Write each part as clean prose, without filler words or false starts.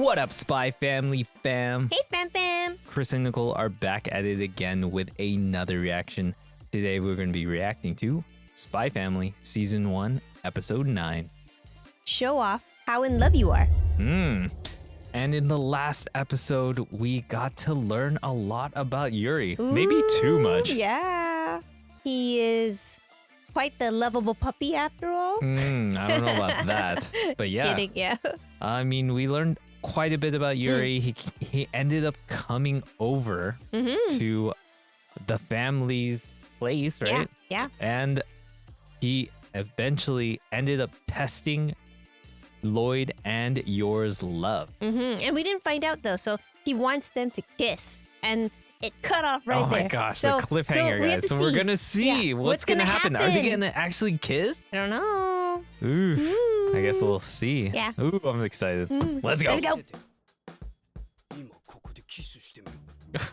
What up, Spy Family fam? Hey, fam fam! Chris and Nicole are back at it again with another reaction. Today we're going to be reacting to Spy Family Season 1, Episode 9. Show off how in love you are. And in the last episode, we got to learn a lot about Yuri. Maybe too much. Yeah. He is quite the lovable puppy after all. I don't know about that. But yeah. Kidding, yeah. I mean, we learned quite a bit about Yuri. He ended up coming over to the family's place, right? Yeah. And he eventually ended up testing Lloyd and Yor's love. And we didn't find out though, so he wants them to kiss. And it cut off right there. Oh my gosh, so, the cliffhanger, guys. So we're gonna see what's gonna happen. Are they gonna actually kiss? I don't know. Oof. I guess we'll see. Yeah. Ooh, I'm excited. Let's go. Let's go.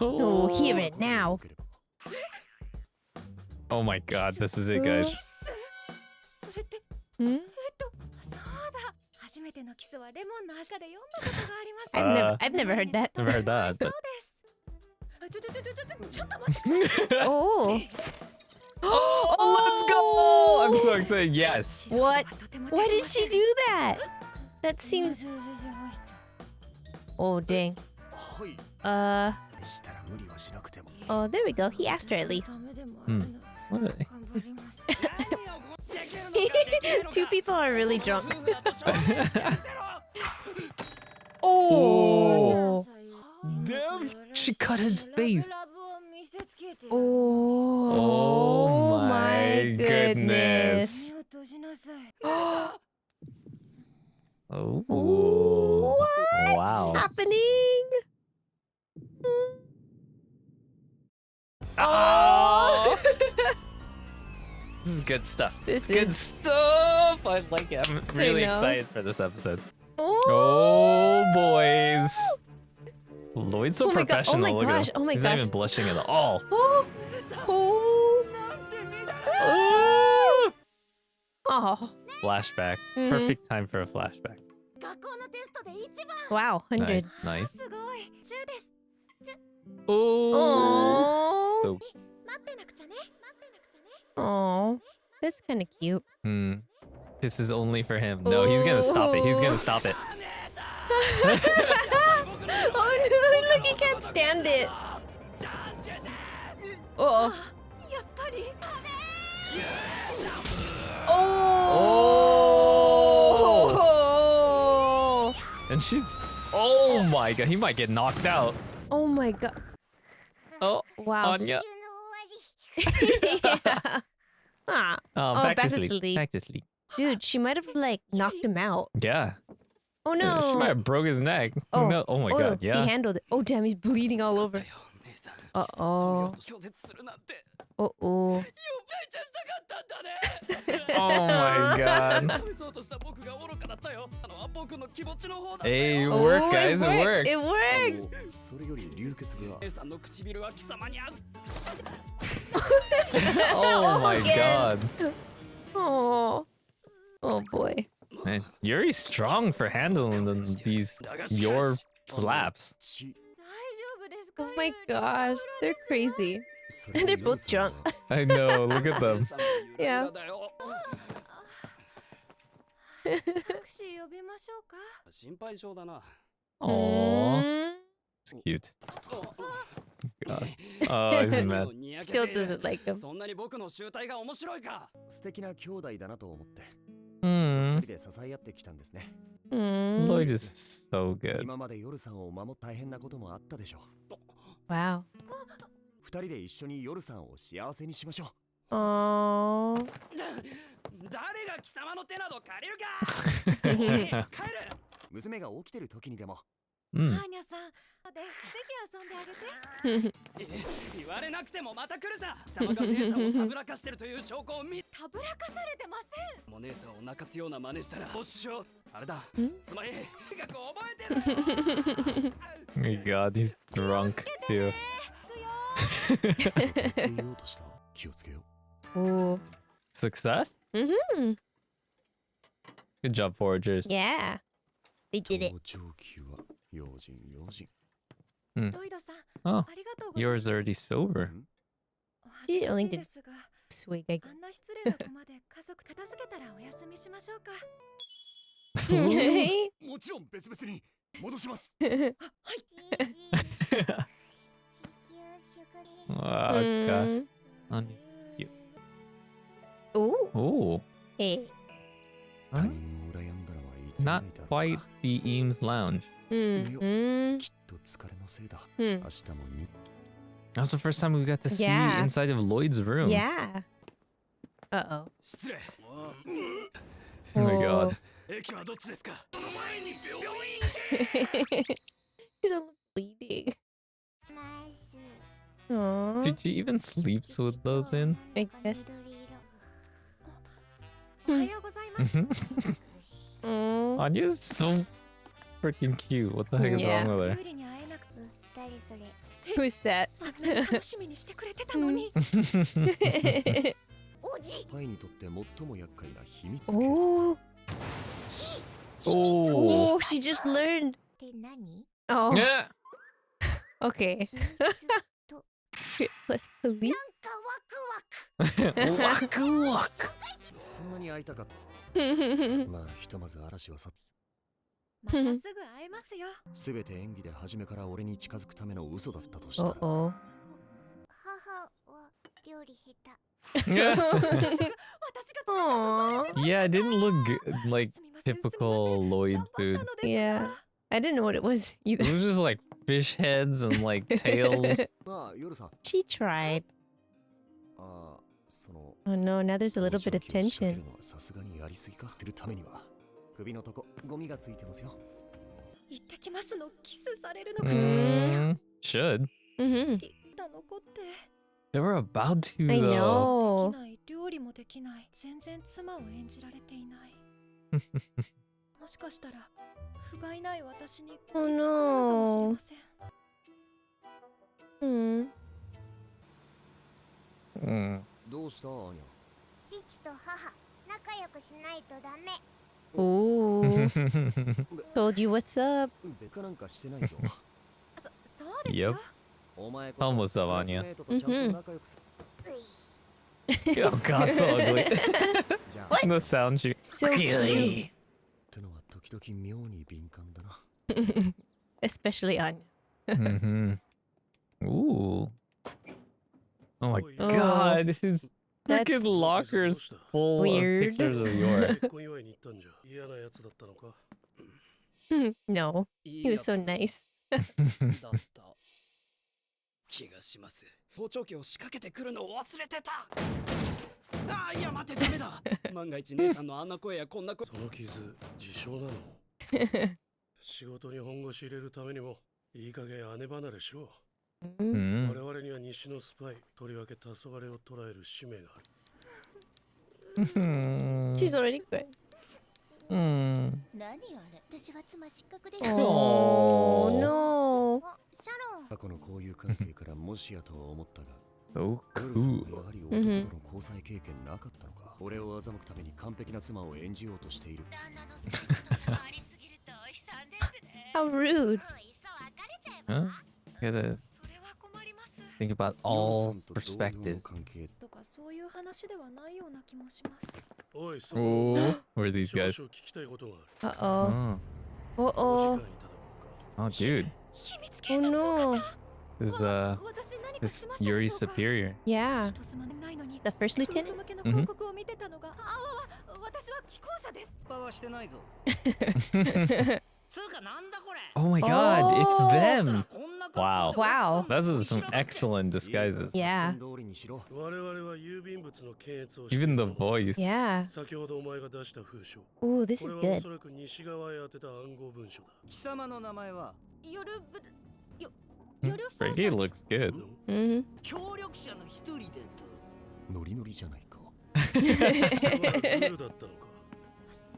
Oh, hear it now. Oh my god, this is it, guys. I've never heard that. Never heard that. But... Oh. Oh, let's go! I'm so excited. Yes. What? Why did she do that? That seems... Oh, dang. Oh, there we go. He asked her at least. What? Two people are really drunk. Oh! Damn! She cut his face. Oh my goodness. Oh. What's Wow. happening? Oh! This is good stuff. This good is stuff. I like it. I'm really know. excited for this episode. Oh, boys. Lloyd's so professional. Oh my Look at gosh. him. Oh my He's gosh. not even blushing at all. Oh. Oh. Flashback. Perfect time for a flashback. Wow, 100. Nice. Oh. So, Oh. That's kind of cute. this is only for him. No, he's gonna stop it. He's gonna stop it. Oh no, look, he can't stand it. Oh. Oh. And she's... Oh my god, he might get knocked out. Oh my god. Oh, Wow. Anya. Yeah. Ah. Back to sleep. Back to sleep. Dude, she might have like knocked him out. Yeah. Oh no. She might have broke his neck. Oh, no. Oh my god, yeah. He handled it. Oh damn, he's bleeding all over. Uh-oh. Uh-oh. Oh my god. Hey, it worked, guys. It worked. It worked. Oh my god. Oh. Oh boy. Man, Yuri's strong for handling these your slaps. Oh my gosh. They're crazy. They're both drunk. I know, look at them. Yeah. Aww. It's cute. God. Oh, he's mad. Still doesn't like him. Lloyd is so good. Wow. Aww. 言われなくてもまた来るさ。貴様が姉さんをたぶらかしてるという証拠を見たぶらかされてません。もう姉さんを泣かすような真似したらどうしよう。あれだ。スマイ学覚えてる。 Oh my god, he's drunk too. Ooh. Success? Good job, Foragers. Yeah. They did it. Oh, yours already sober. She only did swig, I guess. Hey. もちろん別々に戻します。 Oh gosh. On you. Oh. Oh. Hey. Huh? Not quite the Eames Lounge. That's the first time we got to see inside of Lloyd's room. Yeah. Uh-oh. Oh my god. He's all bleeding. Aww. Did she even sleeps with those in? I guess. Aww. Anya's so freaking cute. What the heck is wrong with her? Who's that? Oh. Oh, she just learned. Oh, Yeah. okay. Plus police. Walk, walk. そんなに会いたかった。まあひとまず嵐は去っまたすぐ会えますよ。すべて演技で初めから俺に近づくための嘘だったとしたら。 Uh-oh. 母は料理下手。 Yeah. 私が Aww. Yeah, it didn't look like typical Lloyd food. Yeah. I didn't know what it was It either. was just like fish heads and like tails. まあ夜さ。 She tried. ああ、その。 Oh no, now there's a little bit of tension. さすがにやりすぎか。するためには首のとこゴミがついてますよ。行ってきますのキスされるのかと。 Should. Mm-hmm. 残って。 They were about to. I though. know. できない料理もできない。全然妻を演じられていない。もしかしたら不甲斐ない私に Oh かも no. しれません。 Hmm. どうしたアーニャ。父と母仲良くしないとダメ。 Ooh. Told you what's up. ベカなんかしてないぞ。そうです Yep. よ。 お前 Almost up, Anya. とちゃんと仲良くす。 Oh god, so ugly. じゃあ。 The sound she. So cute. ってのは時々妙に敏感だな。 Especially Anya. Ooh. Oh my Oh. god, his That's freaking locker's full weird. of pictures of Yor. No, he was so nice. だった気がします。盗聴器を仕掛けてくるのを忘れてた。ああ、いや待てダメだ。万が一姉さんのあんな声やこんな声。その傷自傷なの。仕事に本腰入れるためにもいい加減姉離れしろ。我々には西のスパイ、とりわけ黄昏を捉える使命がある。 She's already crying. 何あれ。私は妻失格です。 Oh no. シャロン。過去のこういう関係からもしやとは思ったが。 So 夜さん cool. はやはり男との交際経験なかったのか。俺を欺くために完璧な妻を演じようとしている。 How rude. Huh? You gotta think about all 夜さんと同僚の perspectives. 関係。とかそういう話ではないような気もします。おい、そう。 Oh, who are these 少 guys? 々聞きたいことがあ Uh-oh. る。 Oh, お Uh-oh. 時間いただこうか。 oh, dude. 秘密 Oh 警察の方。 no. This is 私何か this しましたで Yuri's しょうか。 superior. Yeah. 人妻でないのに The first 夫婦 lieutenant? 向けの広告を見てたのが、私は既婚者です。バはしてないぞ。 Oh my god, it's Oh. them. Wow. Wow. Those are some excellent disguises. Yeah. 通りにしろ。我々は郵便物の検閲を Even the voice. Yeah. 先ほどお前が出した封書。 Ooh, this こ is れはお good. そらく西側へ宛てた暗号文書だ。貴様の名前は。夜ぶよ Hmm, 夜ファー Frankie looks good. Mm-hmm. 協力者の一人でと。ノリノリじゃないか。貴様はグルだったのか。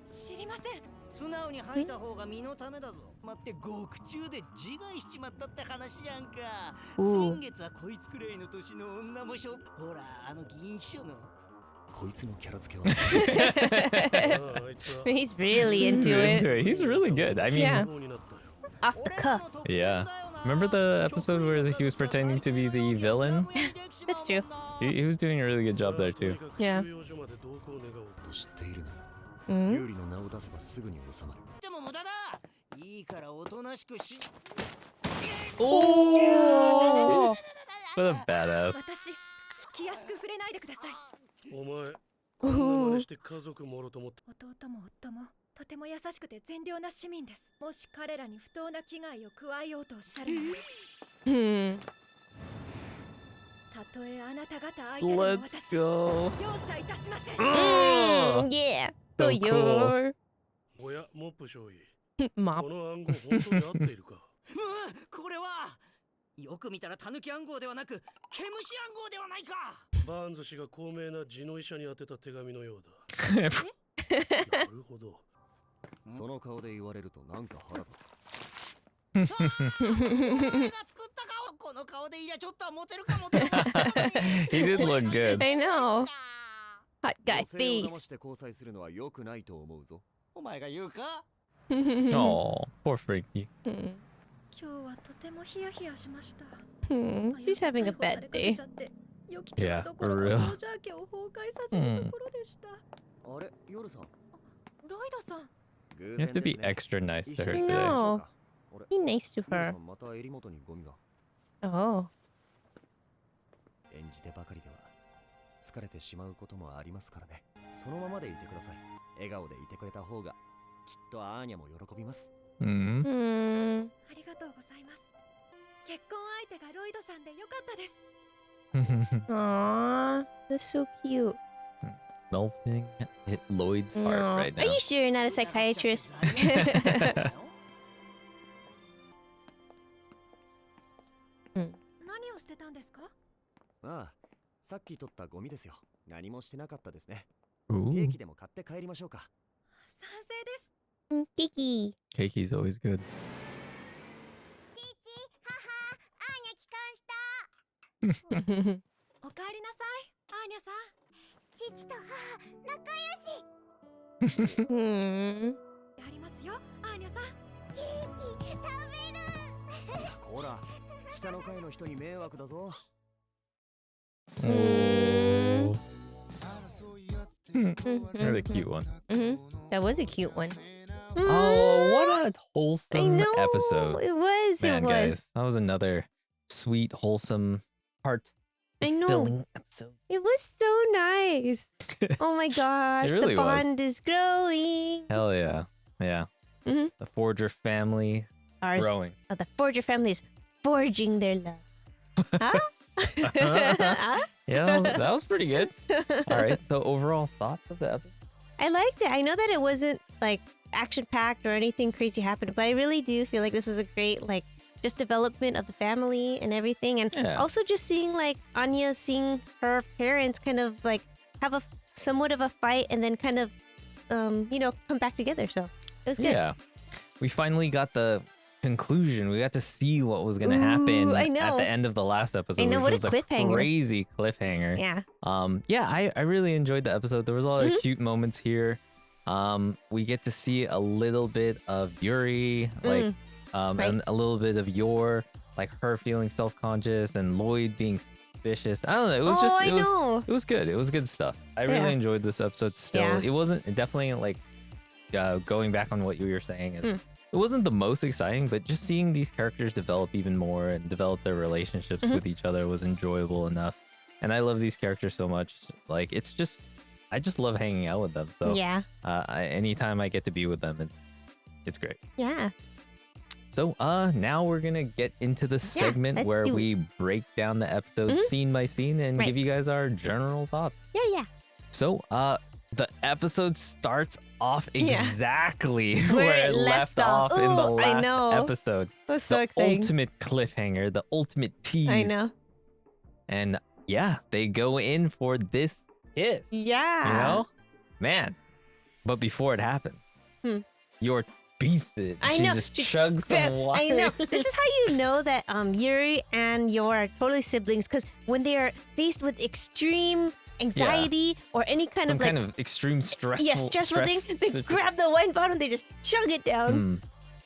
知りません。素直に吐いた方が身のためだぞ。待って、獄中で自害しちまったって話じゃんか。先月はこいつくらいの年の女もしょ。ほら、あの議員秘書の。こいつのキャラ付けは。ああいつは He's really He's into into it. it. He's really good. I mean, Yeah. 方になったよ。Off the cuff. Yeah. Remember the episode where he was pretending to be the villain? That's true. He was doing a really good job there too. Yeah. 有利の名を出せばすぐに収まる。でも無駄だ。いいからおとなしくし。Oh! What a badass. 私気安く触れないでください。お前こんな真似して家族もろと思って。弟も夫もとても優しくて善良な市民です。もし彼らに不当な危害を加えようとおっしゃるなら、 Hmm. たとえあなた方相手でも Let's 私 go. 容赦いたしません。 Yeah. So So cool. your おやモップ少尉。 mop. この暗号本当に合っているか。これはよく見たらタヌキ暗号ではなく毛虫暗号ではないか。バーンズ氏が高名な地の医者に宛てた手紙のようだ。なるほど。その顔で言われるとなんか腹立つ。He 俺が作った顔。この顔でいりゃちょっとはモテるかもって思ったのに。 did look good. I know. Hot guy 女性を騙 face. して交際するのは良くないと思うぞ。お前が言うか。 Oh, poor Frankie. Hmm. 今日はとてもヒヤヒヤしました。 Hmm. She's having a bad day. 良き妻どころ Yeah, か for real. 王者家を崩壊させるところでした。あれ、夜さん。ロイドさん、 You have to be extra nice to her I today. know. Be nice to 夜 her. さんまた襟元にゴミが。 Oh. 演じてばかりでは疲れてしまうこともありますからね。そのままでいてください。笑顔でいてくれた方がきっとアーニャも喜びます。 Hmm. Hmm. ありがとうございます。結婚相手がロイドさんでよかったです。 Aww. That's so cute. Melting at Lloyd's heart No. right Are now. you sure you're not a psychiatrist? 何を捨てたんですか？ああ、さっき取ったゴミですよ。何もしてなかったですね。ケ Ooh, ーキでも買って帰りましょうか。賛成です。 Kiki. Keki's always good. おかえりなさい、アーニャさん。父と母、仲良し。 Hmm. やりますよ、アーニャさん。ケーキ食べる。ほら、下の階の人に迷惑だぞ。 Oh. Really cute one. Hmm. That was a cute one. Oh, what a I wholesome know. episode. It was. Man, It was. guys, that was another sweet, wholesome, I know. heart-filling episode. It was so nice. Oh my gosh. really The was. bond is growing. Hell yeah. Yeah. Mhm. The Forger family Ours. growing. Oh, the Forger family is forging their love. Huh? Huh? Yeah, that was pretty good. All right. So overall thoughts of the episode? I liked it. I know that it wasn't like action packed or anything crazy happened, but I really do feel like this was a great like just development of the family and everything, and Yeah. also just seeing like Anya seeing her parents kind of like have a somewhat of a fight and then kind of come back together. So it was good. Yeah. We finally got the conclusion. We got to see what was going to happen I at know. the end of the last episode. I know, which what a was cliffhanger. Crazy cliffhanger. Yeah. I really enjoyed the episode. There was a lot Mm-hmm. of cute moments here. We get to see a little bit of Yuri, like, Right. and a little bit of Yor, like her feeling self-conscious and Lloyd being suspicious. I don't know. It was just, I know. it was good. It was good stuff. I Yeah. really enjoyed this episode still. Yeah. It wasn't definitely like going back on what you were saying. Mm. It wasn't the most exciting, but just seeing these characters develop even more and develop their relationships Mm-hmm. with each other was enjoyable enough. And I love these characters so much. Like, it's just, I just love hanging out with them. So Yeah. anytime I get to be with them, it's great. Yeah. So now we're gonna get into the segment let's where do it. we break down the episode scene by scene and Right. give you guys our general thoughts. Yeah. So the episode starts off Yeah. exactly Where where it it left left off in the off. Ooh, I last know. episode. It was so The exciting. ultimate cliffhanger, the ultimate tease. I know. And yeah, they go in for this kiss. Yeah. You know? Man. But before it happens, you're beasted. I She know. just She chugs some water. I know. This is how you know that Yuri and Yor are totally siblings, because when they are faced with extreme anxiety or any kind Some of like kind of extreme stressful stressful thing, they grab the wine bottle and they just chug it down.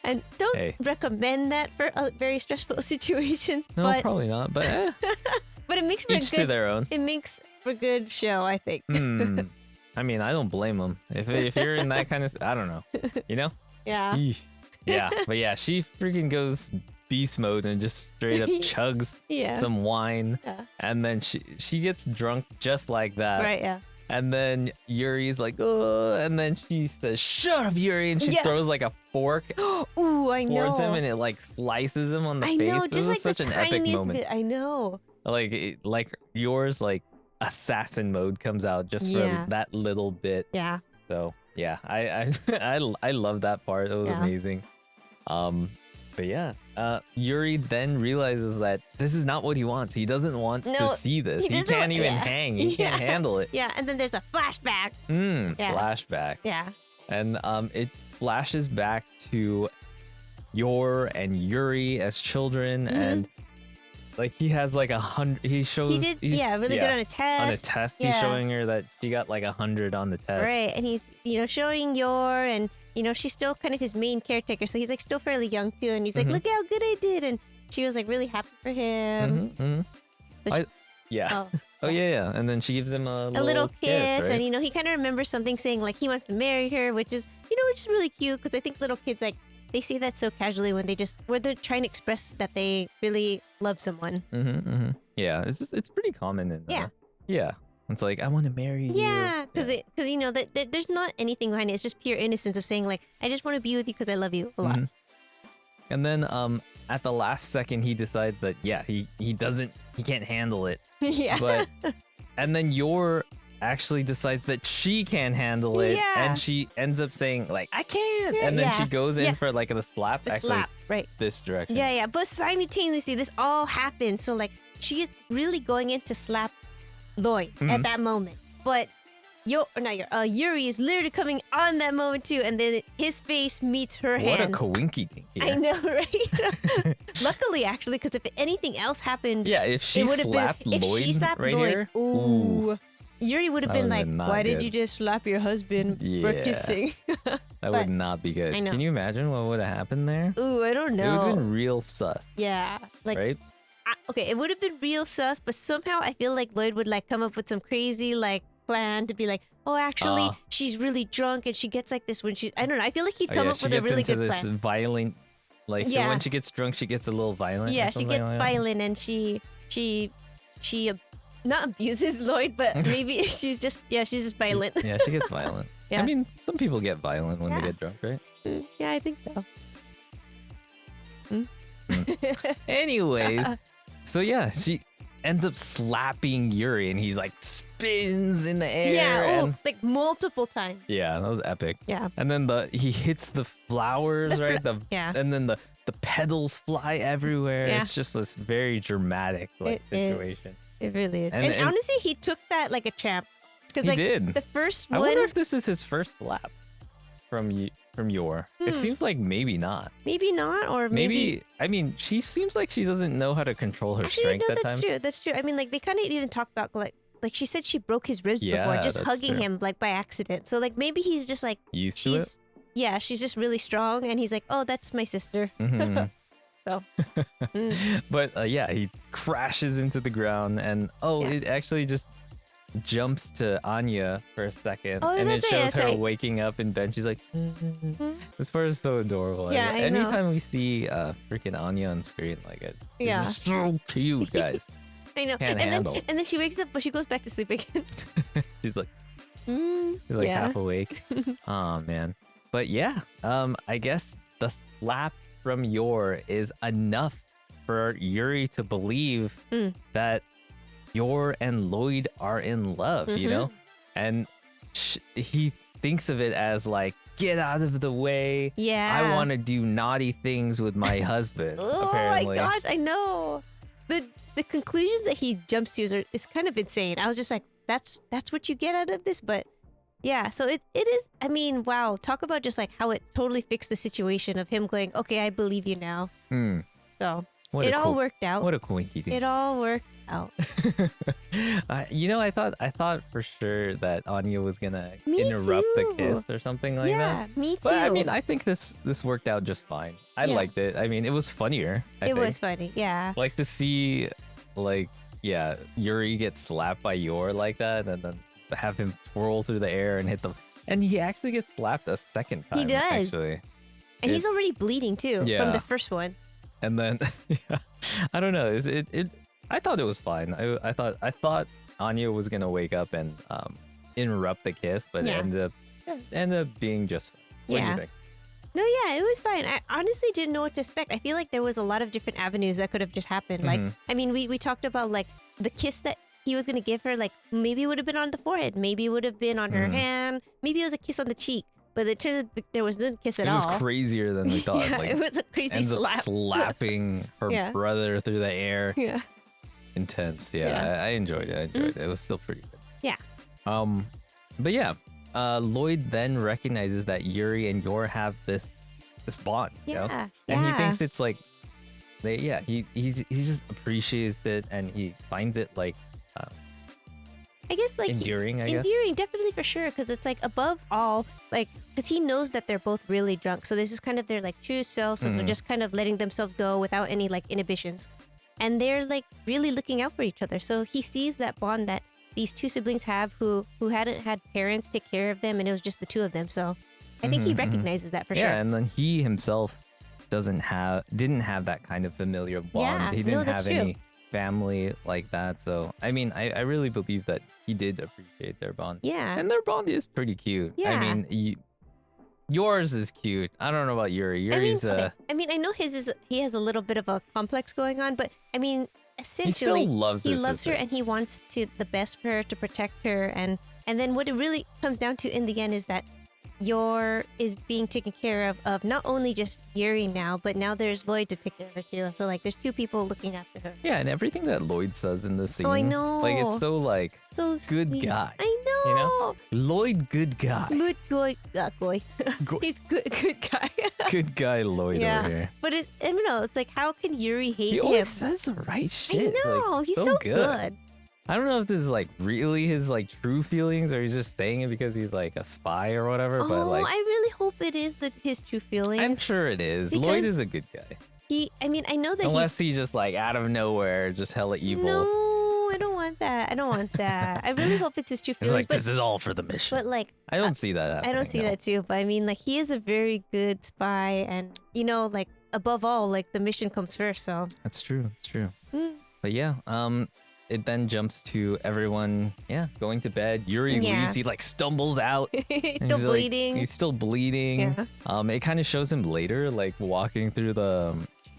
And don't Hey. recommend that for very stressful situations. No, but probably not. But but it makes for each a to good. their own. It makes for good show, I think. I mean, I don't blame them. If you're in that kind of, I don't know, you know? Yeah. Eesh. Yeah, but yeah, she freaking goes beast mode and just straight up chugs Yeah. some wine, Yeah. and then she gets drunk just like that. Right. Yeah. And then Yuri's like, oh, and then she says, "Shut up, Yuri!" And she Yeah. throws like a fork Ooh, I know. towards him, and it like slices him on the I face. know, This just is like such the an epic tiniest moment. bit. I know. Like yours, like assassin mode comes out just for Yeah. that little bit. Yeah. So yeah, I love that part. It was Yeah. amazing. But yeah, Yuri then realizes that this is not what he wants. He doesn't want to No, see this. he He doesn't can't want- even yeah. hang. He can't Yeah. handle it. Yeah. And then there's a flashback. Yeah. Flashback. Yeah. And it flashes back to Yor and Yuri as children, and like he has like 100. He shows. He did. he's- Yeah. Really good on a test. On a test, he's Yeah. showing her that she got like 100 on the test. Right, and he's showing Yor, and she's still kind of his main caretaker, so he's like still fairly young too, and he's like, look how good I did, and she was like really happy for him. So she- Yeah. oh, Oh yeah. And then she gives him a little kiss, right? and he kind of remembers something saying like he wants to marry her, which is really cute because I think little kids like they say that so casually when they're trying to express that they really love someone. Yeah, it's pretty common in Yeah. Yeah. It's like I want to marry you. Yeah, because that there's not anything behind it. It's just pure innocence of saying like I just want to be with you because I love you a lot. And then at the last second he decides that he can't handle it. Yeah. But and then Yor actually decides that she can handle it, Yeah. and she ends up saying like I can't, and then she goes in for like the slap. The Actually, slap, right? this direction. Yeah. But simultaneously, this all happens. So like, she is really going in to slap Lloyd at that moment. But Yuri is literally coming on that moment too, and then his face meets her What hand. a coinky thing. I know, right? Luckily, actually, because if anything else happened, Yeah, if she it would have slapped been. If Lloyd she slapped right Lloyd, here, ooh. Yuri would have That been would've like, been not "Why did good. you just slap your husband for Yeah. kissing?" that but- would not be good. I know. Can you imagine what would have happened there? Ooh, I don't It would have know. been real sus, Yeah, like right? okay, it would have been real sus, but somehow I feel like Lloyd would like come up with some crazy like plan to be like, oh, actually, she's really drunk and she gets like this when she. I don't know. I feel like he'd come up she with a gets really into good this plan. violent, like Yeah. when she gets drunk, she gets a little violent. or Yeah, she something gets like that. violent and she not abuses Lloyd, but maybe she's just violent. Yeah, she gets violent. Yeah. I mean, some people get violent when Yeah. they get drunk, right? Yeah, I think so. Anyways, so yeah, she ends up slapping Yuri, and he's like spins in the air. Yeah, and, like multiple times. yeah, that was epic. Yeah. And then he hits the flowers, right? Yeah. And then the petals fly everywhere. Yeah. It's just this very dramatic like It is. situation. It really is. And- And, and- honestly, he took that like a champ. Because He like did. the first I one, wonder if this is his first slap from Yor. It seems like maybe not. maybe not, or Maybe I mean, she seems like she doesn't know how to control her Actually, strength no, at that's times. true. That's true. I mean, like they kind of even talked about like she said she broke his ribs before Yeah, just that's hugging true. him like by accident. So like maybe he's just like Used to it. she's just really strong, and he's like, oh, that's my sister. Mhm. So But yeah, he crashes into the ground, and Yeah. it actually just jumps to Anya for a second, Oh, and it that's right, shows that's her right. waking up in bed. She's like, this part is so adorable. Yeah, I know. Anytime we see freaking Anya on screen, like it's Yeah. just so cute, guys. I know. Can't and handle. then she wakes up, but she goes back to sleep again. She's like. Mm, She's like yeah. half awake. Oh man. But yeah, I guess the slap from Yor is enough for Yuri to believe that Yor and Lloyd are in love, you know? And he thinks of it as like, get out of the way. Yeah. I want to do naughty things with my husband. Oh apparently. my gosh, I know. The conclusions that he jumps to is kind of insane. I was just like, that's what you get out of this, but yeah, so it is. I mean, wow, talk about just like how it totally fixed the situation of him going, okay, I believe you now. So What it a all cool- worked out. What a coinky thing. It all worked out. I thought for sure that Anya was gonna Me interrupt the too. kiss or something like Yeah, that. me too. But I mean, I think this worked out just fine. I Yeah. liked it. I mean, it was funnier. I It think. was funny. Yeah. Like to see, like, yeah, Yuri get slapped by Yor like that, and then have him twirl through the air and hit the. And he actually gets slapped a second time. He does. Actually. And he's already bleeding too Yeah. from the first one. And then, yeah, I don't know. I thought it was fine. I thought Anya was gonna wake up and interrupt the kiss, but Yeah. it ended up being just fine. What do Yeah. you think? No, yeah, it was fine. I honestly didn't know what to expect. I feel like there was a lot of different avenues that could have just happened. Like, I mean, we talked about like the kiss that he was gonna give her. Like, maybe it would have been on the forehead, maybe it would have been on her hand, maybe it was a kiss on the cheek. But it turns out there was no kiss at It all. was crazier than we thought. Yeah, like, it was a crazy ends up slap. slapping her Yeah. brother through the air. Yeah. Intense. Yeah, Yeah. I enjoyed it. I enjoyed it. It was still pretty good. Yeah. But yeah, Lloyd then recognizes that Yuri and Yor have this bond. You know? Yeah. And he Yeah. thinks it's like, he just appreciates it and he finds it like I guess like endearing. I guess. endearing, definitely for sure, because it's like above all, like because he knows that they're both really drunk, so this is kind of their like true self, so they're just kind of letting themselves go without any like inhibitions, and they're like really looking out for each other. So he sees that bond that these two siblings have, who hadn't had parents take care of them, and it was just the two of them. So I think he recognizes that for Yeah, sure. and then he himself didn't have that kind of familiar bond. Yeah, He no, didn't that's have any family like that. So I mean, I really believe that he did appreciate their bond. Yeah. And their bond is pretty cute. I Yeah. mean, yours is cute. I don't know about Yuri. I mean, Yuri's I know he has a little bit of a complex going on, but I mean, essentially, loves he his loves her sister. and he wants the best for her, to protect her, and then what it really comes down to in the end is that Yor is being taken care of not only just Yuri now, but now there's Lloyd to take care of her too. So like, there's two people looking after her. Yeah, and everything that Lloyd says in the scene. I know. Like it's so like So good sweet. guy. I know. You know? Lloyd, good guy. Good guy. Go- He's good guy. Good guy Lloyd over here. But I don't know. It's like, how can Yuri hate He him? always says the right I shit. know. Like, He's so good. I don't know if this is like really his like true feelings or he's just saying it because he's like a spy or whatever. Oh, but like, I really hope it is his true feelings. I'm sure it is. Lloyd because is a good guy. I know that Unless he's just like out of nowhere, just hella evil. No, I don't want that. I really hope it's his true It's feelings. like, this is all for the mission. but like, I don't see that I happening, don't see no. that too. But I mean, like, he is a very good spy, and like above all, like the mission comes first. So That's true. That's true. Mm. But yeah, it then jumps to everyone, going to bed. Yuri Yeah. leaves. He like stumbles out. he's and still he's, like- bleeding. he's still bleeding. Yeah. It kind of shows him later, like walking through the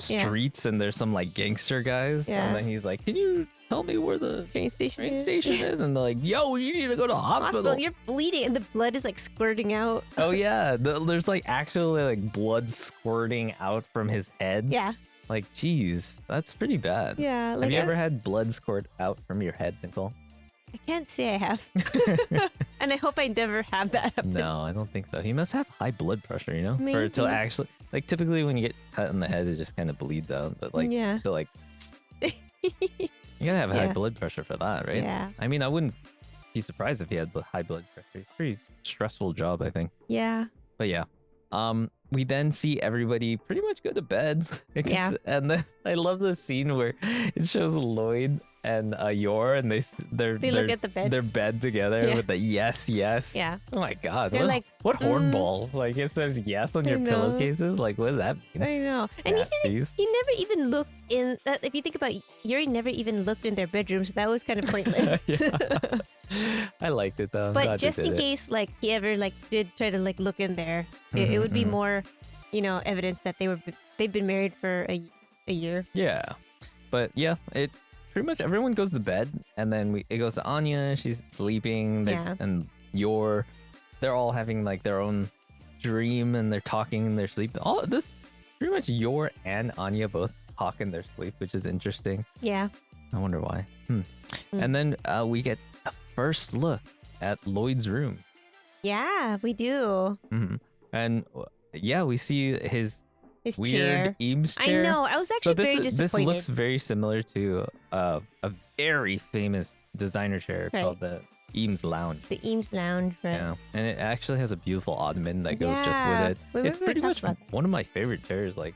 Yeah. streets, and there's some like gangster guys. Yeah. And then he's like, "Can you tell me where the Train station. train station is?" And they're like, "Yo, you need to go to hospital." You're bleeding, and the blood is like squirting out. Oh yeah, there's like actually like blood squirting out from his head. Yeah. Like, geez, that's pretty bad. Yeah. Have Like, you ever had blood squirt out from your head, Nicole? I can't say I have, and I hope I never have that happen. No, I don't think so. He must have high blood pressure, you know? For it to Maybe. actually, like, typically when you get cut in the head, it just kind of bleeds out. But, like, Yeah. to, like, you gotta have high Yeah. blood pressure for that, right? Yeah. I mean, I wouldn't be surprised if he had high blood pressure. It's a pretty stressful job, I think. Yeah. But yeah. We then see everybody pretty much go to bed. Yeah. And then I love the scene where it shows Lloyd and Yor, and they look at the bed. Their bed together Yeah. with the yes. Yeah. Oh my god. They're like, what hornballs? Like it says yes on I your know. pillowcases. Like what does that mean? I know. And Nasties. he never even looked in. If you think about it, Yuri, never even looked in their bedrooms. That was kind of pointless. I liked it though. I'm But glad they just in did it. case, like he ever like did try to like look in there, it would be more, evidence that they've been married for a year. Yeah. But yeah, it pretty much everyone goes to bed, and then it goes to Anya. She's sleeping. Yeah. And they're all having like their own dream, and they're talking in their sleep. All this, pretty much Yor and Anya both talk in their sleep, which is interesting. Yeah. I wonder why. And then we get a first look at Lloyd's room. Yeah, we do. And yeah, we see his His weird chair. Eames chair. I know. I was actually very This disappointed. looks very similar to a very famous designer chair called the Eames Lounge. The Eames Lounge, right? Yeah, and it actually has a beautiful ottoman that goes just with it. It's pretty much one of my favorite chairs, like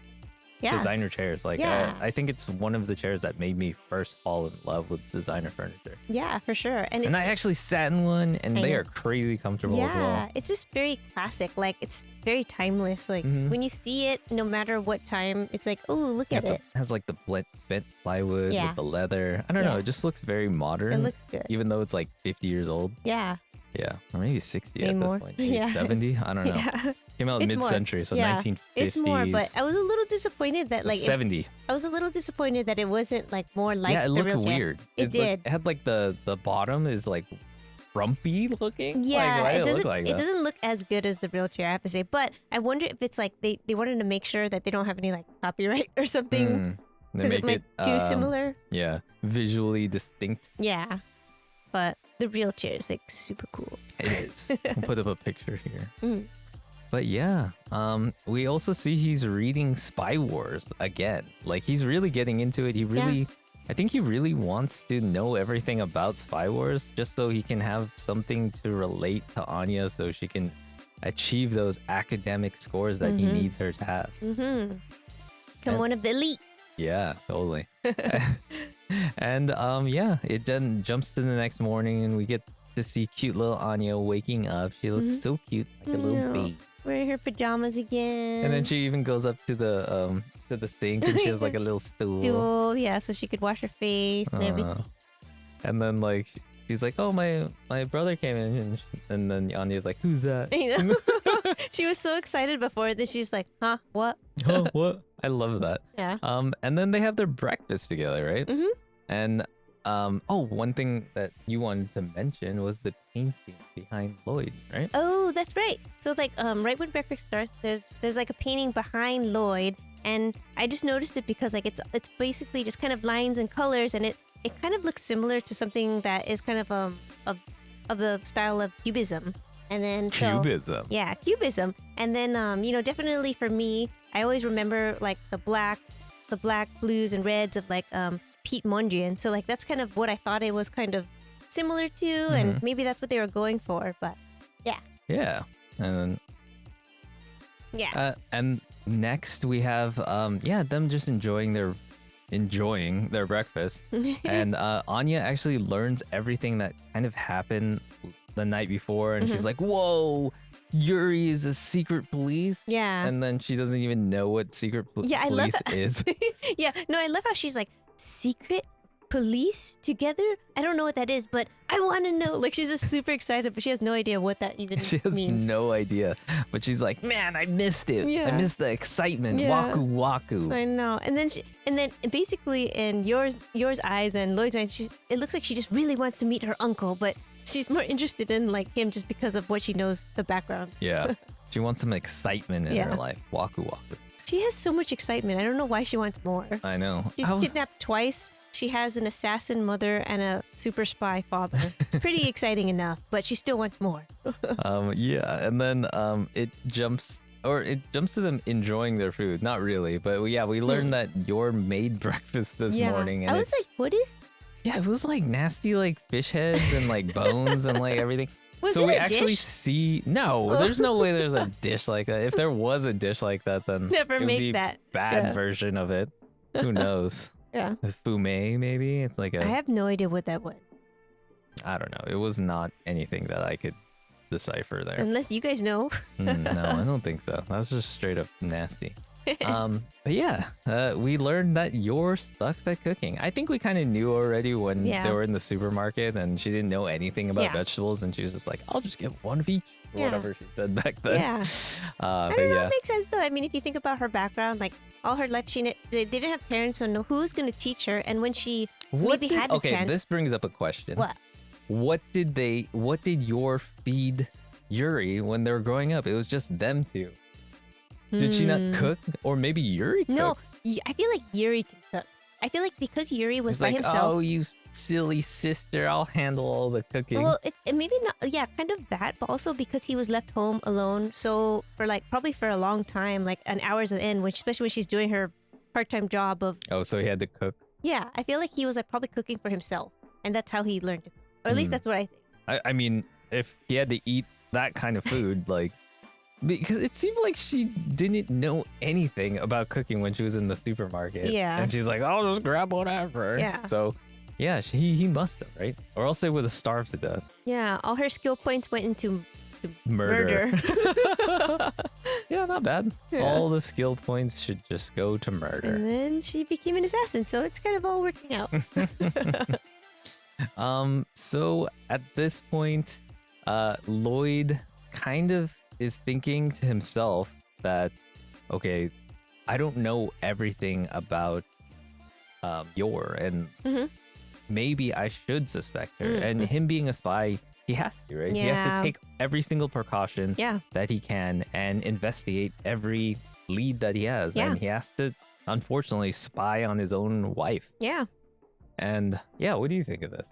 designer chairs. Like I think it's one of the chairs that made me first fall in love with designer furniture. Yeah, for sure. And I actually sat in one, and they are crazy comfortable as well. Yeah, it's just very classic. Like it's very timeless. Like when you see it, no matter what time, it's like, oh, look at it. It has like the bent plywood with the leather. I don't know. It just looks very modern. It looks good. Even though it's like 50 years old. Yeah. Yeah, or maybe 60 Maybe at this more. point. Maybe 70? I don't know. Yeah. Came out mid-century, so 1950s. It's more, but I was a little disappointed that like 70. I was a little disappointed that it wasn't like more like it the looked real chair. weird. It did. It had like the bottom is like frumpy looking. Yeah, like, it doesn't. Look like it doesn't look as good as the real chair, I have to say. But I wonder if it's like they wanted to make sure that they don't have any like copyright or something because it might too similar. Yeah, visually distinct. Yeah, but the real chair is like super cool. It is. We'll put up a picture here. But yeah, we also see he's reading Spy Wars again. Like he's really getting into it. He really, I think he really wants to know everything about Spy Wars just so he can have something to relate to Anya so she can achieve those academic scores that he needs her to have. Become one of the elite. Yeah, totally. And yeah, it then jumps to the next morning and we get to see cute little Anya waking up. She looks so cute, like a little baby. Wearing her pajamas again. And then she even goes up to the sink and she has like a little stool. Yeah, so she could wash her face and everything. And then like she's like, "Oh, my brother came in," and then Anya's like, "Who's that?" You know? She was so excited before that she's like, "Huh? What?" Oh, what? I love that. Yeah. And then they have their breakfast together, right? And one thing that you wanted to mention was the painting behind Lloyd, right? Oh, that's right. So like right when breakfast starts, there's like a painting behind Lloyd, and I just noticed it because like it's basically just kind of lines and colors, and it kind of looks similar to something that is kind of of the style of cubism. And then Cubism. Yeah, cubism. And then definitely for me, I always remember like the black, blues and reds of like Pete Mondrian. So like that's kind of what I thought it was kind of similar to, and maybe that's what they were going for. But yeah. Yeah, and then and next we have them just enjoying their breakfast, and Anya actually learns everything that kind of happened the night before, and she's like, "Whoa, Yuri is a secret police." Yeah. And then she doesn't even know what secret police is. Yeah, no, I love how she's like, secret police together? I don't know what that is, but I want to know. Like, she's just super excited, but she has no idea what that even means. She has no idea, but she's like, "Man, I missed it. Yeah. I missed the excitement. Yeah. Waku waku." I know. And then basically in yours eyes and Lloyd's eyes, it looks like she just really wants to meet her uncle, but she's more interested in like him just because of what she knows the background. Yeah, she wants some excitement in her life. Waku waku. She has so much excitement. I don't know why she wants more. I know. She's kidnapped twice. She has an assassin mother and a super spy father. It's pretty exciting enough, but she still wants more. Yeah, and then it jumps to them enjoying their food. Not really, but we learned that Yor made breakfast this morning. And I was like, what is? Yeah, it was like nasty like fish heads and like bones and like everything. Was so it we a actually dish? see there's no way there's a dish like that. If there was a dish like that, then Never it would make be that. bad Yeah. version of it. Who knows? Yeah. Fume maybe. It's like I have no idea what that was. I don't know. It was not anything that I could decipher there. Unless you guys know. No, I don't think so. That was just straight up nasty. But yeah, we learned that Yor sucks at cooking. I think we kind of knew already when they were in the supermarket and she didn't know anything about vegetables and she was just like, "I'll just get one of each," or whatever she said back then. Yeah. I don't know. It makes sense though. I mean, if you think about her background, like all her life, they didn't have parents, so no, who's gonna teach her? And when she maybe had the chance. This brings up a question. What? What did Yor feed Yuri when they were growing up? It was just them two. Did she not cook? Or maybe Yuri cooked? No, I feel like Yuri can cook. I feel like because Yuri was by like, himself. "Oh, you silly sister, I'll handle all the cooking." Well, it maybe not. Yeah, kind of that, but also because he was left home alone. So for like probably for a long time, like an hours on end, especially when she's doing her part-time job of. Oh, so he had to cook Yeah, I feel like he was like probably cooking for himself, and that's how he learned to cook. Or at least that's what I think. I mean, if he had to eat that kind of food, like, because it seemed like she didn't know anything about cooking when she was in the supermarket. Yeah. And she's like, I'll just grab whatever. Yeah. So, yeah, he must have, right? Or else they would have starved to death. Yeah, all her skill points went into Murder. Yeah, not bad. Yeah. All the skill points should just go to murder. And then she became an assassin, so it's kind of all working out. So at this point, Lloyd kind of is thinking to himself that, okay, I don't know everything about Yor, and maybe I should suspect her. And him being a spy, he has to, right? He has Yeah. to take every single precaution Yeah. that he can and investigate every lead that he has. Yeah. And he has to, unfortunately, spy on his own wife. Yeah. And yeah, what do you think of this?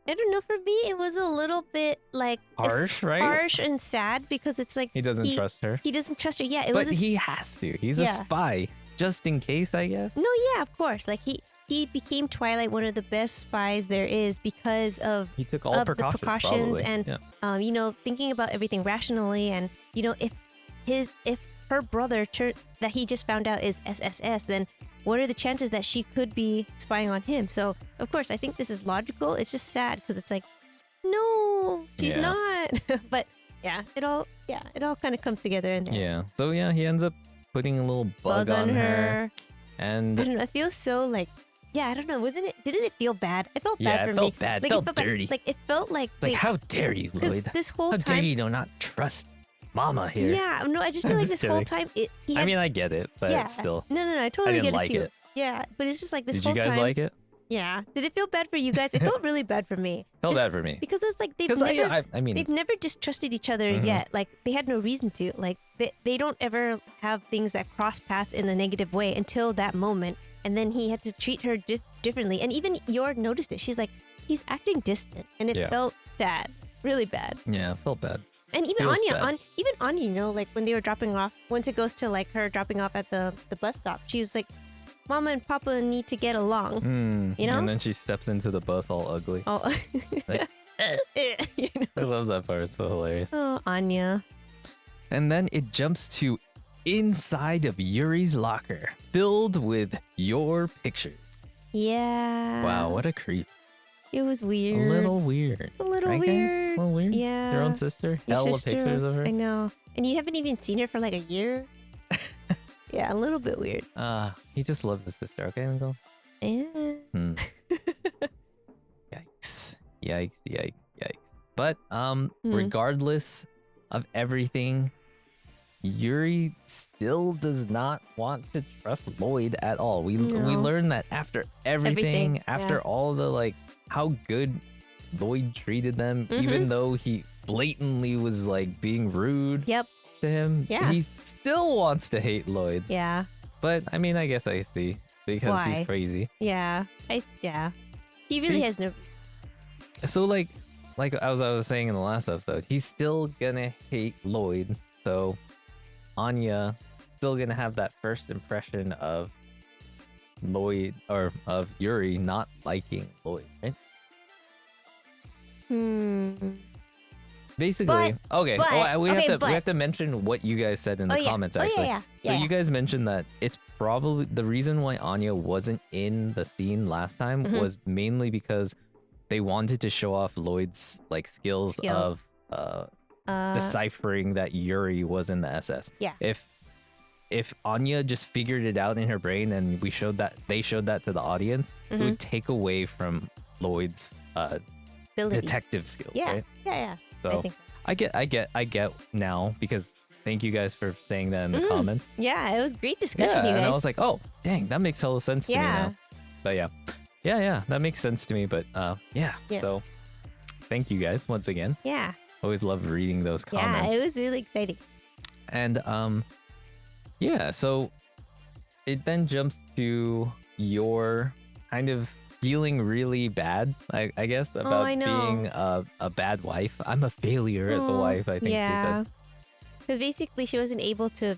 I don't know, for me, it was a little bit like Harsh, right? Harsh and sad because it's like He doesn't trust her. He doesn't trust her. Yeah, it But was. he has to. He's a Yeah. spy, just in case, I guess. No, yeah, of course. Like he became Twilight one of the best spies there is because of He took all of precautions, the precautions probably. and Yeah. you know, thinking about everything rationally, and you know, if her brother that he just found out is SSS, then what are the chances that she could be spying on him? So of course I think this is logical. It's just sad because it's like, no, she's Yeah. not. But yeah, it all kind of comes together in there. Yeah. So yeah, he ends up putting a little bug on her. I And don't know. It feels so like, yeah, I don't know. Didn't it feel bad? It felt Yeah, bad it for felt me. bad. Like, Felt dirty. Like it felt like, like, how dare you, Lloyd? this whole How dare time. you not trust Mama here? Yeah, no, I just feel I'm like just this whole kidding. time he I had, mean, I get it, but yeah, still. No, I totally didn't get like it too. it. Yeah, but it's just like this Did whole you guys time. like it? Yeah. Did it feel bad for you guys? It felt really bad for me. Felt Just bad for me. because it's like they've Because never, I mean, they've never distrusted each other yet. Like they had no reason to. Like they don't ever have things that cross paths in a negative way until that moment. And then he had to treat her differently. And even Yor noticed it. She's like, he's acting distant, and it Yeah. felt bad, really bad. yeah, it felt bad. And even Feels Anya, bad. even Anya, you know, like when they were dropping off, once it goes to like her dropping off at the bus stop, she's like, Mama and Papa need to get along. You know? And then she steps into the bus all ugly. Oh, Like, you know? I love that part. It's so hilarious. Oh, Anya. And then it jumps to inside of Yuri's locker, filled with your pictures. Yeah. Wow, what a creep. It was A weird. little weird. A little Right, guys? weird. A little weird. Yeah. Your own sister. Your Hella sister, pictures of her. I know. And you haven't even seen her for like a year. Yeah, a little bit weird. He just loves his sister. Okay, Uncle. Yeah. Yikes. Yikes. But regardless of everything, Yuri still does not want to trust Lloyd at all. We No. learned that after everything, after yeah. all the like how good Lloyd treated them, even though he blatantly was like being rude Yep. to him, Yeah. he still wants to hate Lloyd. Yeah. But I mean, I guess I see because he's Why? crazy. Yeah. Yeah. He really See? has no. So like as I was saying in the last episode, he's still gonna hate Lloyd. So Anya still gonna have that first impression of Lloyd or of Yuri not liking Lloyd, right? Basically, we have to mention what you guys said in the comments. Actually, Yeah. so you guys mentioned that it's probably the reason why Anya wasn't in the scene last time was mainly because they wanted to show off Lloyd's like skills. Of deciphering that Yuri was in the SS. Yeah. If Anya just figured it out in her brain and they showed that to the audience, it would take away from Lloyd's Abilities. detective skills. Yeah. Right? Yeah. I So think so. I get now because thank you guys for saying that in the comments. Yeah, it was great discussion, you And guys. I was like, oh, dang, that makes hella sense to me Yeah. now. But yeah, that makes sense to me. But yeah. So thank you guys once again. Yeah. Always love reading those Yeah, comments. it was really exciting. And yeah, so it then jumps to your kind of feeling really bad, I guess, about I know. being a bad wife. I'm a failure as a wife, I think you Yeah. said. Because basically she wasn't able to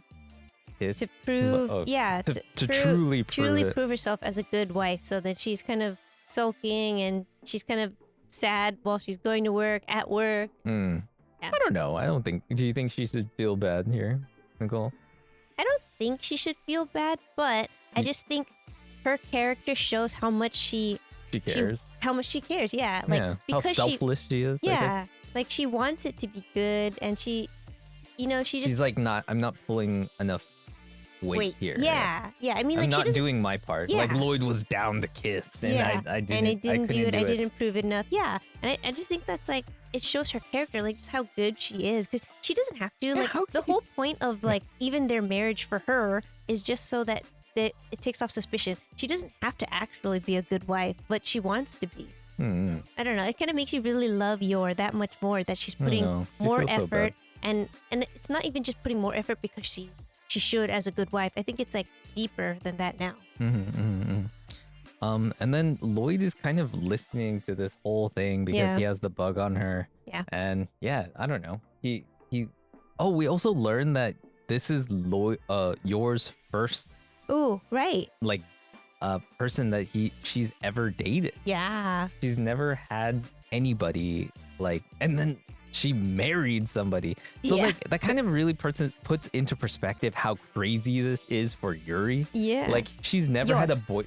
kiss to prove, to truly prove herself as a good wife. So that she's kind of sulking and she's kind of sad while she's going to work at work. Yeah. I don't know. I don't think. Do you think she should feel bad here, Nicole? I don't think she should feel bad, but I just think her character shows how much she cares. How much she cares. Yeah, like because how selfless she is. Yeah, like she wants it to be good, and she just she's like I'm not pulling enough weight here. Yeah. I mean, I'm like not she doing my part. Yeah. Like Lloyd was down to kiss, and I didn't do it. I didn't prove enough. Yeah, and I just think that's like it shows her character, like just how good she is, because she doesn't have to. Like the whole point of like even their marriage for her is just so that it takes off suspicion. She doesn't have to actually be a good wife, but she wants to be. I don't know. It kind of makes you really love Yor that much more, that she's putting more effort, and it's not even just putting more effort because she should as a good wife. I think it's like deeper than that now. And then Lloyd is kind of listening to this whole thing because he has the bug on her. Yeah. And I don't know. He we also learned that this is Yor's first right. like person that she's ever dated. Yeah. She's never had anybody like, and then she married somebody. So like that kind of really puts into perspective how crazy this is for Yuri. Yeah. Like she's never had a boy.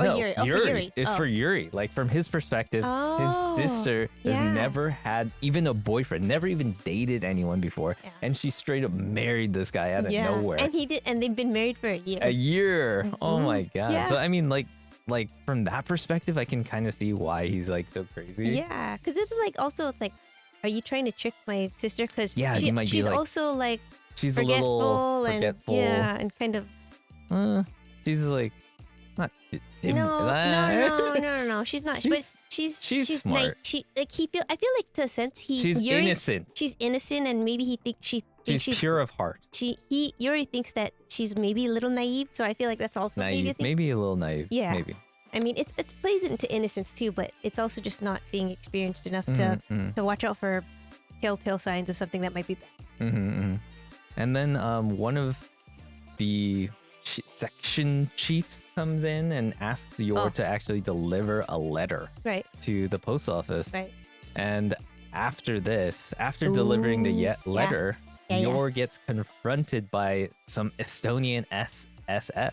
No, Yuri. Yuri. For Yuri. It's for Yuri. Like from his perspective, his sister has never had even a boyfriend, never even dated anyone before, and she straight up married this guy out of nowhere. And he did, and they've been married for a year. A year. Oh my god. Yeah. So I mean, like from that perspective, I can kind of see why he's like so crazy. Yeah, because this is like also it's like, are you trying to trick my sister? Because she's also like she's forgetful, a little forgetful. and kind of. She's like not. No. She's not. She's smart. Like, I feel like to a sense she's Yuri, innocent. She's innocent, and maybe he thinks she's pure of heart. Yuri thinks that she's maybe a little naive. So I feel like that's also naive. Maybe a little naive. Yeah. Maybe. I mean, it plays into innocence too, but it's also just not being experienced enough to watch out for telltale signs of something that might be bad. And then one of the section chiefs comes in and asks Yor to actually deliver a letter to the post office. Right. And after delivering the letter, Yor gets confronted by some Estonian SS,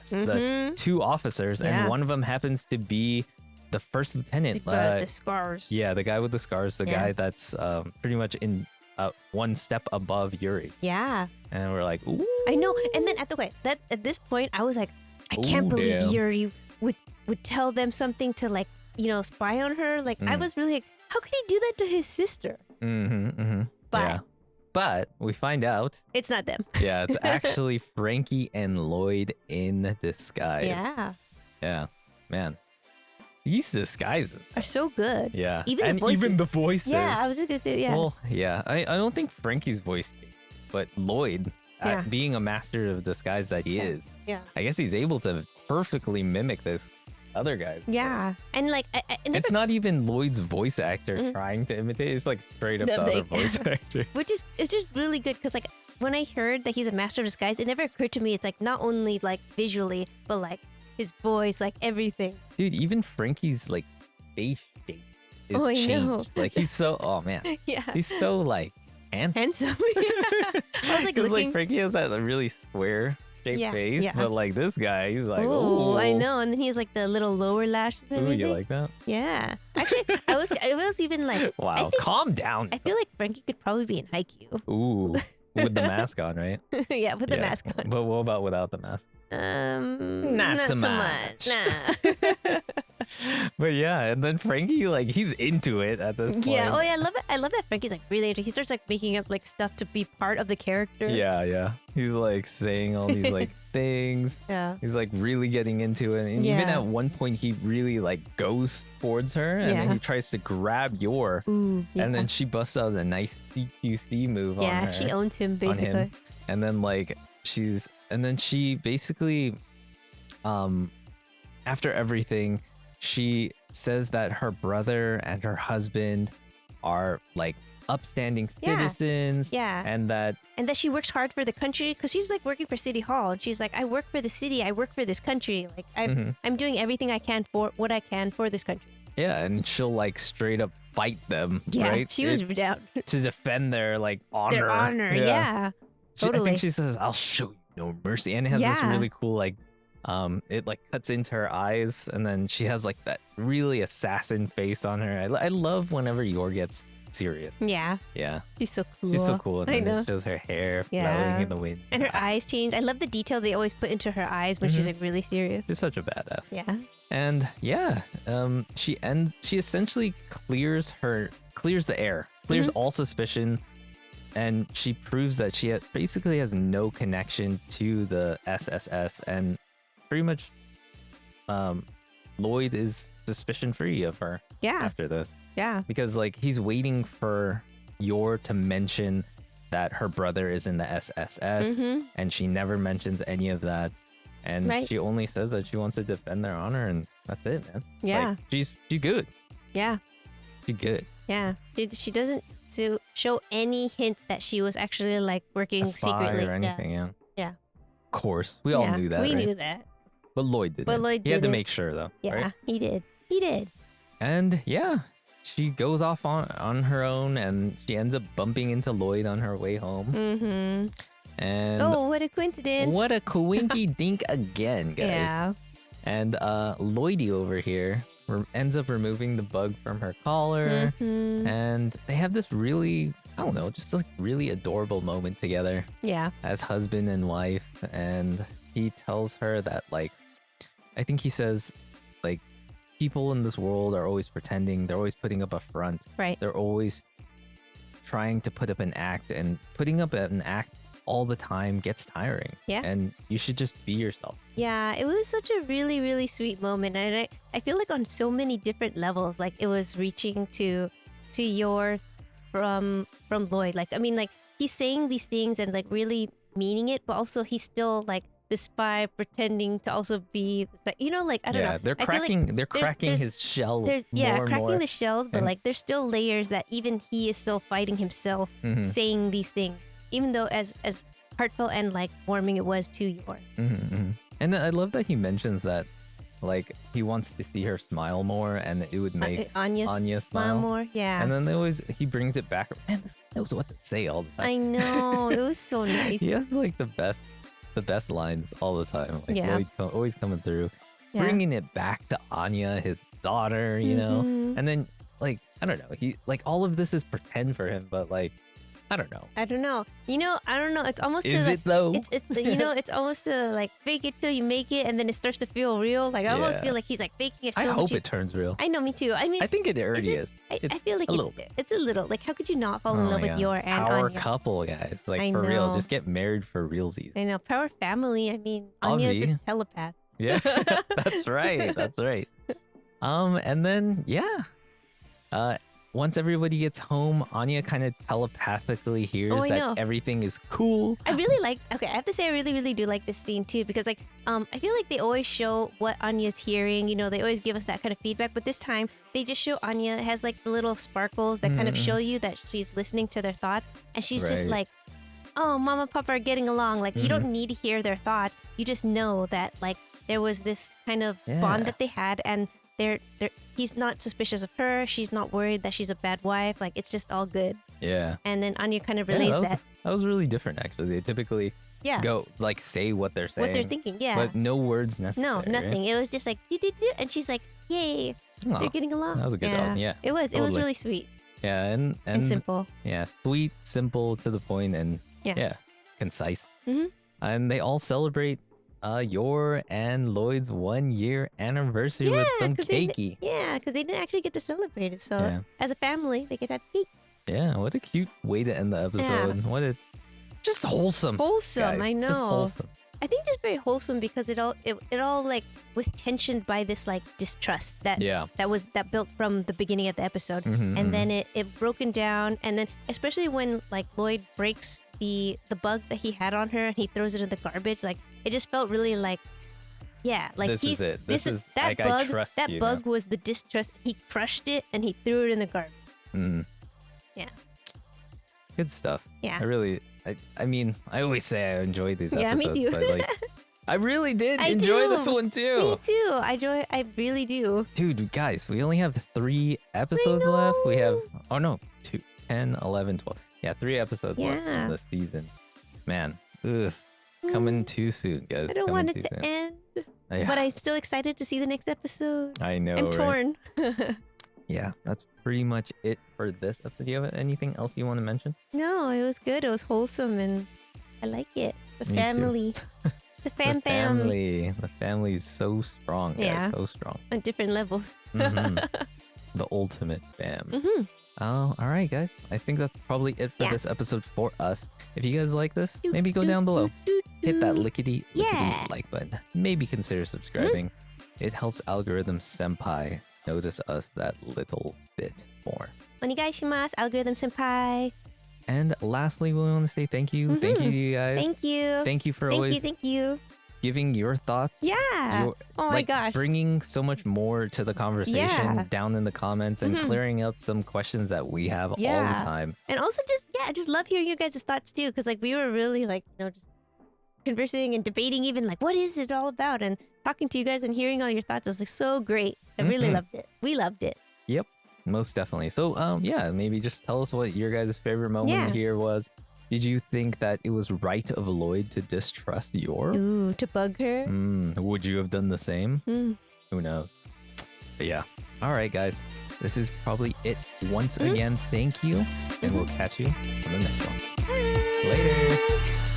the two officers, and one of them happens to be the first lieutenant. The scars. Yeah, the guy with the scars, the guy that's pretty much in one step above Yuri. Yeah. And we're like, ooh. I know. And then at this point, I was like, I can't believe Yuri would tell them something to like, spy on her. Like, I was really like, how could he do that to his sister? But we find out it's not them. Yeah, it's actually Frankie and Lloyd in disguise. Yeah, man. These disguises are so good. Yeah. Even the voices. Yeah, I was just gonna say, Well, yeah. I don't think Frankie's voice changed, but Lloyd, being a master of disguise that he is, I guess he's able to perfectly mimic this other guy's voice. And like it's not even Lloyd's voice actor trying to imitate, it's like straight up the other voice actor. It's just really good because like when I heard that he's a master of disguise, it never occurred to me it's like not only like visually, but like his voice, like everything. Dude, even Frankie's like face shape is changed. Know. Like he's so he's so like handsome. I was like looking. Like Frankie has that really square shaped face, but like this guy, he's like, oh, I know. And then he's like the little lower lashes and everything. You like that? Yeah. Actually, I was even like, wow, calm down. I feel like Frankie could probably be in Haikyuu. Ooh, with the mask on, right? Yeah, with the mask on. But what about without the mask? Not so much. Nah. But yeah, and then Frankie, like, he's into it at this point. Yeah, I love it. I love that Frankie's like really into it. He starts like making up like stuff to be part of the character. Yeah. He's like saying all these like things. Yeah. He's like really getting into it. And even at one point he really like goes towards her and then he tries to grab Yor. And then she busts out a nice CQC move on her. Yeah, she owns him basically. And then like she basically after everything, she says that her brother and her husband are like upstanding citizens. Yeah. And that she works hard for the country because she's like working for City Hall and she's like, I work for the city, I work for this country. Like I'm doing everything I can for what I can for this country. Yeah, and she'll like straight up fight them, Yeah, right? she was down to defend their like honor. Their honor, yeah. Totally. I think she says, "I'll show you no mercy," and it has this really cool like, it like cuts into her eyes, and then she has like that really assassin face on her. I love whenever Yor gets serious. Yeah. Yeah. She's so cool. She's so cool, and I then know. it shows her hair flowing in the wind, and her eyes change. I love the detail they always put into her eyes when she's like really serious. She's such a badass. Yeah. And yeah, she essentially clears the air, clears all suspicion, and she proves that she basically has no connection to the SSS, and pretty much Lloyd is suspicion free of her after this. Yeah. Because like he's waiting for Yor to mention that her brother is in the SSS, and she never mentions any of that. And she only says that she wants to defend their honor, and that's it, man. Yeah. Like, she's good. Yeah. She's good. Yeah. She doesn't show any hint that she was actually like working A spy secretly or anything, yeah. Yeah. Of course. We all knew that. We right? knew that. But Lloyd didn't. But Lloyd he had to didn't. make sure though. Yeah, Right? he did. He did. And yeah, she goes off on her own, and she ends up bumping into Lloyd on her way home. Mm-hmm. And oh, what a coincidence. what a coinky dink again, guys. Yeah. And Lloydie over here ends up removing the bug from her collar. And they have this really, I don't know, just like really adorable moment together Yeah. as husband and wife. And he tells her that, like, I think he says, like, people in this world are always pretending, they're always putting up a front. Right. They're always trying to put up an act, and putting up an act all the time gets tiring. Yeah. And you should just be yourself. Yeah, it was such a really, really sweet moment. And I feel like on so many different levels, like it was reaching to Yor from Lloyd. Like, I mean, like he's saying these things and like really meaning it, but also he's still like the spy pretending to also be, you know, like, I don't know. They're I feel cracking, like they're cracking his shell. There's more cracking and more. the shells, but And- like there's still layers that even he is still fighting himself saying these things, even though as heartfelt and like warming it was to Yor. And then I love that he mentions that, like, he wants to see her smile more, and it would make Anya smile more. Yeah. And then he brings it back. Man, this guy knows what to say all the time. I know. It was so nice. He has like the best lines all the time. Like Lloyd always coming through, bringing it back to Anya, his daughter, you know. And then like, I don't know, he like all of this is pretend for him, but like, I don't know. I don't know. You know, I don't know. It's almost Is to, it though? It's you know, it's almost to like fake it till you make it, and then it starts to feel real. Like I almost feel like he's like faking it so I much. hope it turns real. I know, me too. I mean, I think it already is. I feel like it's a little. Like, how could you not fall in Oh love my with God. Yor and Power Anya? couple, guys. Like I for real, know. just get married for realsies. I know, power family. I mean, Anya's a Avi. telepath. Yeah, that's right. That's right. And then once everybody gets home, Anya kind of telepathically hears I know. that everything is cool. I really like. Okay, I have to say, I really, really do like this scene too, because like, I feel like they always show what Anya's hearing. You know, they always give us that kind of feedback, but this time they just show Anya has like the little sparkles that kind of show you that she's listening to their thoughts, and she's just Right. like, "Oh, Mama, and Papa are getting along." Like you don't need to hear their thoughts. You just know that like there was this kind of bond Yeah. that they had, and he's not suspicious of her. She's not worried that she's a bad wife. Like it's just all good. Yeah. And then Anya kind of Yeah, relays that was really different, actually. They typically go like say what they're saying, what they're thinking. Yeah. but no words necessary. No, nothing. It was just like do do do, and she's like, "Yay, Aw, they're getting along." that was a good one, yeah, It was. It was totally. really sweet Yeah, and and simple. Yeah, sweet, simple, to the point, and concise. And they all celebrate Yor and Lloyd's 1-year anniversary with some cakey. Because they didn't actually get to celebrate it. So Yeah. as a family, they get to have cake. Yeah, what a cute way to end the episode. What a just wholesome. Wholesome, guys. I know. Just wholesome. I think just very wholesome because it all like was tensioned by this like distrust that that built from the beginning of the episode, and then it broken down, and then especially when like Lloyd breaks the bug that he had on her and he throws it in the garbage, like it just felt really like like This is it. This is that like, bug I trust that you bug now. was the distrust. He crushed it and he threw it in the garbage. Yeah. Good stuff. Yeah. I mean, I always say I enjoyed these Yeah, me episodes, too. but like, I really did I enjoy do. this one too. Me too. I really do. Dude, guys, we only have 3 episodes left. We have, 2, 10, 11, 12. Yeah, 3 episodes left Yeah. in the season. Man, coming too soon, guys. I don't Coming want it too to soon. end, Yeah, but I'm still excited to see the next episode. I know, I'm right? torn. Yeah, that's pretty much it for this episode. Do you have anything else you want to mention? No, it was good. It was wholesome, and I like it. The Me too. family. The The family. The family's so strong, guys. Yeah. So strong. On different levels. Mhm. The ultimate fam. Mm-hmm. Oh, all right, guys. I think that's probably it for Yeah. this episode for us. If you guys like this, maybe go down below. Hit that lickety Yeah. like button. Maybe consider subscribing. It helps algorithm senpai notice us that little bit more. Onegaishimasu, Algorithm Senpai. And lastly, we want to say thank you. Thank you to you guys. Thank you. Thank you for always Thank you. giving your thoughts. Yeah. Your- Oh my like, gosh. bringing so much more to the conversation Yeah. down in the comments and clearing up some questions that we have all Yeah. the time. And also just love hearing your guys' thoughts too, because like we were really like, just conversing and debating even like what is it all about, and talking to you guys and hearing all your thoughts was like so great. I really loved it. We loved it. Yep, most definitely. So yeah, maybe just tell us what your guys' favorite moment Yeah. here was. Did you think that it was right of Lloyd to distrust Yor? Ooh, to bug her. Would you have done the same? Who knows? But yeah. All right, guys. This is probably it. Once again, thank you, and we'll catch you on the next one. Later.